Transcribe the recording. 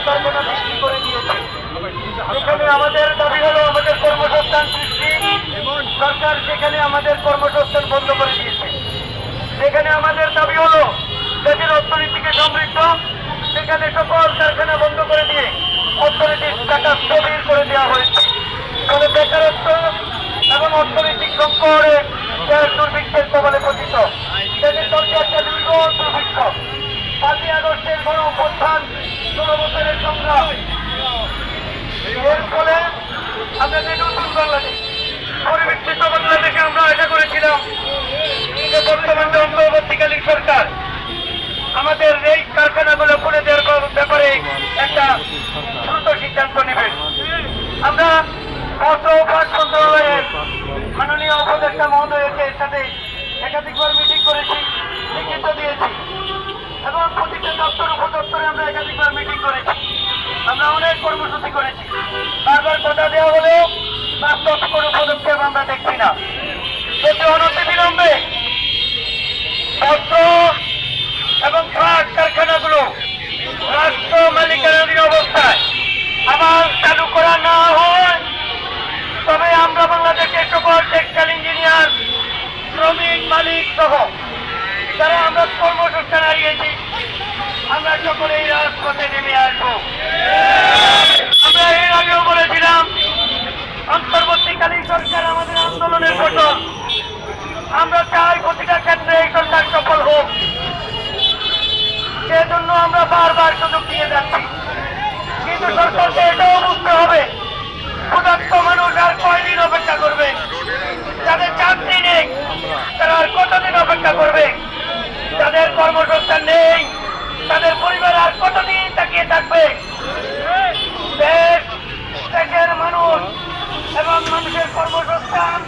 কলকারখানা বিক্রি করে দিয়েছে। সেখানে আমাদের দাবি হলো আমাদের কর্মসংস্থান সৃষ্টি, সরকার সেখানে আমাদের কর্মসংস্থান বন্ধ করে দিয়েছে। সেখানে আমাদের দাবি হলো দেশের অর্থনীতিকে সমৃদ্ধ, সেখানে সকল কারখানা বন্ধ করে দিয়ে অর্থনীতির টাকা স্থবির করে দেওয়া হয়েছে। ফলে বেকারত্ব এবং অর্থনৈতিক সংকটে দুর্ভিক্ষের কবলে পতিত। দেশের চলছে একটা দীর্ঘ দুর্ভিক্ষ। 5ই আগস্টের গণ অভ্যুত্থান 16 বছরের সংগ্রাম, এর ফলে আমরা যে নতুন বাংলাদেশ, পরিবর্তিত বাংলাদেশে আমরা আশা করেছিলাম যে বর্তমান যে অন্তর্বর্তীকালীন সরকার আমাদের এই কারখানাগুলো খুলে দেওয়ার ব্যাপারে একটা দ্রুত সিদ্ধান্ত নেবেন। আমরা অর্থ ও খাত মন্ত্রণালয়ের মাননীয় উপদেষ্টা মহোদয়ের সাথে একাধিকবার মিটিং করেছি, লিখিত দিয়েছি এবং প্রতিটা দপ্তর উপদপ্তরে আমরা একাধিকবার মিটিং করেছি। আমরা অনেক কর্মসূচি করেছি, বারবার কথা দেওয়া হলেও বাস্তব কোনো পদক্ষেপ আমরা দেখছি না। যদি অনতিবিলম্বে বস্ত্র এবং ট্রাক কারখানাগুলো রাষ্ট্র মালিকানাধীন অবস্থায় আবার চালু করা না হয়, তবে আমরা বাংলাদেশের সকল টেক্সটাইল ইঞ্জিনিয়ার, শ্রমিক, মালিক সহ যারা আমরা কর্মসংস্থান হারিয়েছি, আমরা সকলেই রাজপথে নেমে আসবো। আমরা এর আগেও বলেছিলাম অন্তর্বর্তীকালীন সরকার আমাদের আন্দোলনের ফসল। আমরা চাই প্রতিটা ক্ষেত্রে এই সরকার সফল হোক, সেজন্য আমরা বারবার সুযোগ দিয়ে যাচ্ছি। কিন্তু সরকারকে এটাও বুঝতে হবে ক্ষুধার্ত মানুষ আর কয়দিন অপেক্ষা করবে, যাদের চাকরি নেই তারা আর কতদিন অপেক্ষা করবে, যাদের কর্মসংস্থান নেই তাদের পরিবার আর কতদিন তাকিয়ে থাকবে। দেশের মানুষ এবং মানুষের কর্মসংস্থান